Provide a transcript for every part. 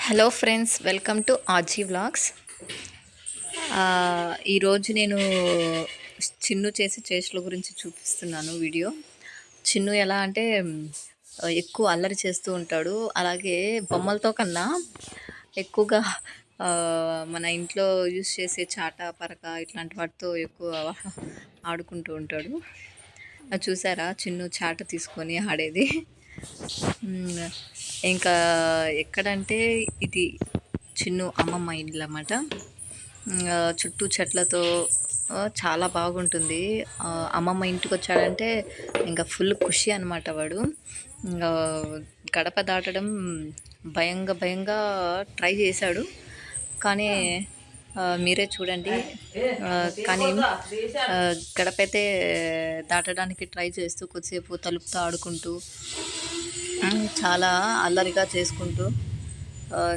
Hello friends, welcome to RG vlogs. ఈరోజు నేను చిన్ను చేసే చేష్టల గురించి చూపిస్తున్నాను వీడియో. చిన్ను ఎలా అంటే ఎక్కువ అల్లరి చేస్తూ ఉంటాడు. అలాగే బొమ్మలతో కన్నా ఎక్కువగా మన ఇంట్లో యూస్ చేసే చాట పరక ఇట్లాంటి వాటితో ఎక్కువ ఆడుకుంటూ ఉంటాడు. చూసారా చిన్ను చాట తీసుకొని ఆడేది. ఇంకా ఎక్కడంటే ఇది చిన్ను అమ్మమ్మ ఇల్లు అన్నమాట. చుట్టూ చెట్లతో చాలా బాగుంటుంది. అమ్మమ్మ ఇంటికి వచ్చాడంటే ఇంకా ఫుల్ ఖుషి అనమాట వాడు. ఇంకా గడప దాటడం భయంగా ట్రై చేశాడు, కానీ మీరే చూడండి. కానీ గడప అయితే దాటడానికి ట్రై చేస్తూ కొద్దిసేపు తలుపుతో ఆడుకుంటూ చాలా అల్లరిగా చేసుకుంటూ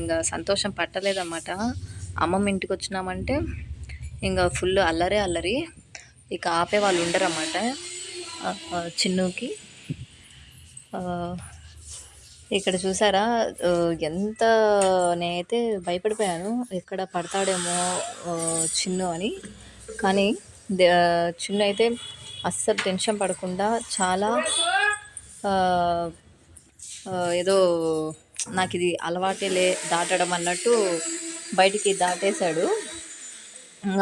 ఇంకా సంతోషం పట్టలేదన్నమాట. అమ్మమ్మ ఇంటికి వచ్చినామంటే ఇంకా ఫుల్ అల్లరి. ఇక ఆపే వాళ్ళు ఉండరన్నమాట చిన్నుకి. ఇక్కడ చూసారా ఎంత నేనైతే భయపడిపోయాను, ఎక్కడ పడతాడేమో చిన్ను అని. కానీ చిన్ను అయితే అస్సలు టెన్షన్ పడకుండా చాలా ఏదో నాకు ఇది అలవాటేలే దాటడం అన్నట్టు బయటికి దాటేశాడు.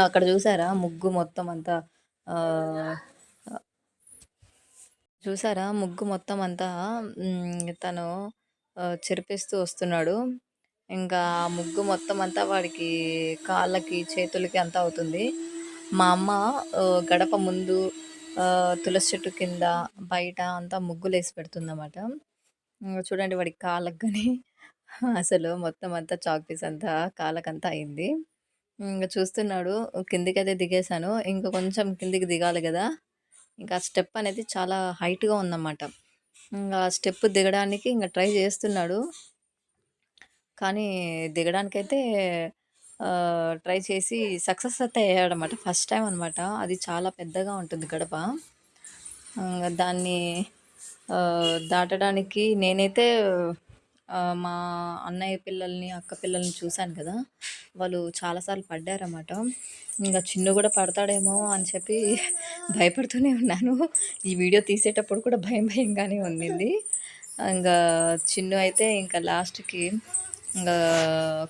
అక్కడ చూసారా ముగ్గు మొత్తం అంతా తను చెరిపేస్తూ వస్తున్నాడు. ఇంకా ఆ ముగ్గు మొత్తం అంతా వాడికి కాళ్ళకి చేతులకి అంతా అవుతుంది. మా అమ్మ గడప ముందు తులసి చెట్టు కింద బయట అంతా ముగ్గులు వేసి పెడుతుందన్నమాట. చూడండి వాడికి కాళ్ళకు కానీ అసలు మొత్తం అంతా చాక్ పీస్ అంతా కాళ్ళకంతా అయింది. ఇంకా చూస్తున్నాడు. కిందికైతే దిగేశాను, ఇంకా కొంచెం కిందికి దిగాలి కదా. ఇంకా స్టెప్ అనేది చాలా హైట్గా ఉందన్నమాట. ఇంకా స్టెప్ దిగడానికి ఇంకా ట్రై చేస్తున్నాడు, కానీ దిగడానికైతే ట్రై చేసి సక్సెస్ అయితే అయ్యాడనమాట. ఫస్ట్ టైం అనమాట. అది చాలా పెద్దగా ఉంటుంది గడప. దాన్ని దాటడానికి నేనైతే మా అన్నయ్య పిల్లల్ని అక్క పిల్లల్ని చూశాను కదా, వాళ్ళు చాలాసార్లు పడ్డారన్నమాట. ఇంకా చిన్ను కూడా పడతాడేమో అని చెప్పి భయపడుతూనే ఉన్నాను. ఈ వీడియో తీసేటప్పుడు కూడా భయంగానే ఉండింది. ఇంకా చిన్ను అయితే ఇంకా లాస్ట్కి ఇంకా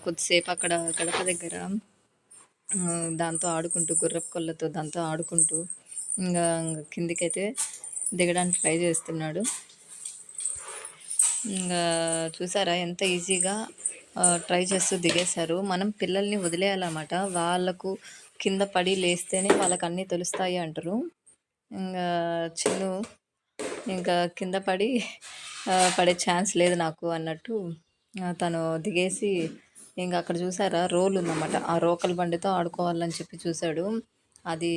కొద్దిసేపు అక్కడ గడప దగ్గర దాంతో ఆడుకుంటూ గుర్రపు కొల్లతో దాంతో ఆడుకుంటూ ఇంకా కిందికైతే దిగడానికి ట్రై చేస్తున్నాడు. ఇంకా చూసారా ఎంత ఈజీగా ట్రై చేస్తూ దిగేశారు. మనం పిల్లల్ని వదిలేయాలన్నమాట. వాళ్ళకు కింద పడి లేస్తేనే వాళ్ళకి అన్నీ తెలుస్తాయి అంటారు. ఇంకా చిన్ను ఇంకా కింద పడే ఛాన్స్ లేదు నాకు అన్నట్టు తను దిగేసి ఇంకా అక్కడ చూసారా రోల్ ఉందన్నమాట. ఆ రోకల బండితో ఆడుకోవాలని చెప్పి చూశాడు. అది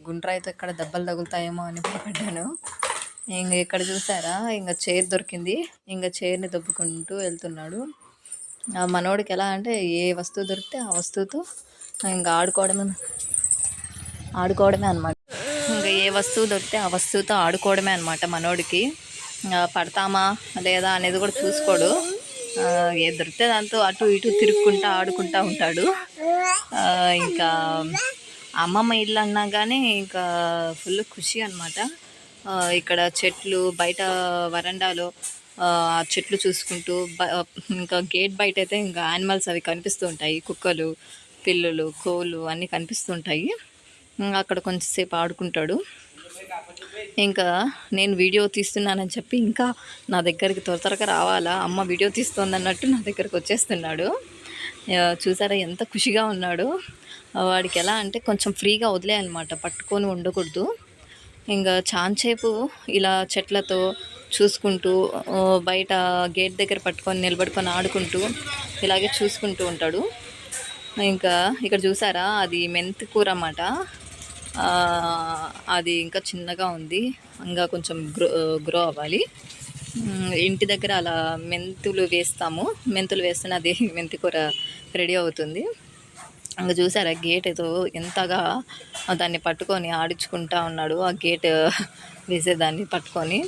గుండ్రాయితో ఎక్కడ దెబ్బలు తగులుతాయేమో అని భయపడ్డాను. ఇంక ఇక్కడ చూసారా ఇంకా చైర్ దొరికింది. ఇంకా చైర్ని దొబ్బుకుంటూ వెళ్తున్నాడు. మనోడికి ఎలా అంటే ఏ వస్తువు దొరికితే ఆ వస్తువుతో ఇంకా ఆడుకోవడమే అనమాట. ఇంకా ఏ వస్తువు దొరికితే ఆ వస్తువుతో ఆడుకోవడమే అనమాట మనోడికి. పడతామా లేదా అనేది కూడా చూసుకోడు. ఏ దొరికితే దాంతో అటు ఇటు తిరుక్కుంటా ఆడుకుంటా ఉంటాడు. ఇంకా అమ్మమ్మ ఇల్లు అన్నా కానీ ఇంకా ఫుల్ ఖుషి అనమాట. ఇక్కడ చెట్లు బయట వరండాలో చెట్లు చూసుకుంటూ ఇంకా గేట్ బయట అయితే ఇంకా యానిమల్స్ అవి కనిపిస్తూ ఉంటాయి. కుక్కలు, పిల్లులు, కోళ్ళు అన్నీ కనిపిస్తుంటాయి. అక్కడ కొంచెంసేపు ఆడుకుంటాడు. ఇంకా నేను వీడియో తీస్తున్నానని చెప్పి ఇంకా నా దగ్గరికి త్వరగా రావాలా, అమ్మ వీడియో తీస్తుంది అన్నట్టు నా దగ్గరకు వచ్చేస్తున్నాడు. చూసారా ఎంత ఖుషిగా ఉన్నాడు. వాడికి ఎలా అంటే కొంచెం ఫ్రీగా వదిలేయాలన్నమాట, పట్టుకొని ఉండకూడదు. ఇంకా చాలాసేపు ఇలా చెట్లతో చూసుకుంటూ బయట గేట్ దగ్గర పట్టుకొని నిలబడుకొని ఆడుకుంటూ ఇలాగే చూసుకుంటూ ఉంటాడు. ఇంకా ఇక్కడ చూసారా అది మెంతి కూర అన్నమాట. అది ఇంకా చిన్నగా ఉంది, ఇంకా కొంచెం గ్రో అవ్వాలి. ఇంటి దగ్గర అలా మెంతులు వేస్తేనే అది మెంతి కూర రెడీ అవుతుంది. ఇంకా చూసారా గేట్ ఏదో ఎంతగా దాన్ని పట్టుకొని ఆడించుకుంటా ఉన్నాడు. ఆ గేట్ వేసేదాన్ని పట్టుకొని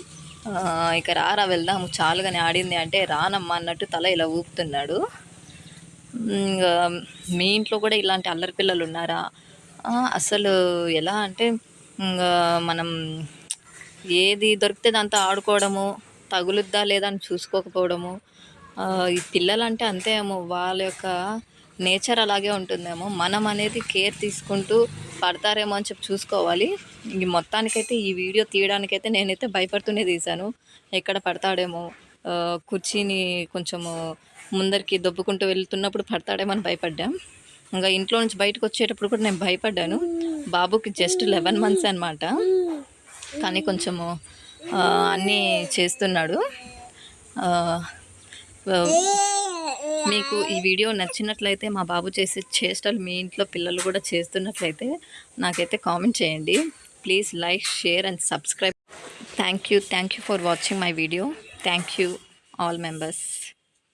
ఇక రారా వెళ్దాము చాలుగానే ఆడింది అంటే రానమ్మా అన్నట్టు తల ఇలా ఊపుతున్నాడు. ఇంగా మీ ఇంట్లో కూడా ఇలాంటి అల్లరి పిల్లలు ఉన్నారా? అసలు ఎలా అంటే ఇంగా మనం ఏది దొరికితే దాంతో ఆడుకోవడము, తగులుద్దా లేదా అని చూసుకోకపోవడము. ఈ పిల్లలంటే అంతే ఏమో, వాళ్ళ యొక్క నేచర్ అలాగే ఉంటుందేమో. మనం అనేది కేర్ తీసుకుంటూ పడతారేమో అని చెప్పి చూసుకోవాలి. ఈ మొత్తానికైతే ఈ వీడియో తీయడానికైతే నేనైతే భయపడుతూనే తీశాను. ఎక్కడ పడతాడేమో, కుర్చీని కొంచెము ముందరికి దొబ్బుకుంటూ వెళ్తున్నప్పుడు పడతాడేమో అని భయపడ్డా. ఇంకా ఇంట్లో నుంచి బయటకు వచ్చేటప్పుడు కూడా నేను భయపడ్డాను. బాబుకి జస్ట్ 11 మంత్స్ అనమాట. కానీ కొంచెము అన్నీ చేస్తున్నాడు. మీకు ఈ వీడియో నచ్చినట్లయితే, మా బాబు చేసే చేష్టలు మీ ఇంట్లో పిల్లలు కూడా చేస్తున్నట్లయితే నాకైతే కామెంట్ చేయండి. Please like, share and subscribe. Thank you for watching my video. Thank you all members.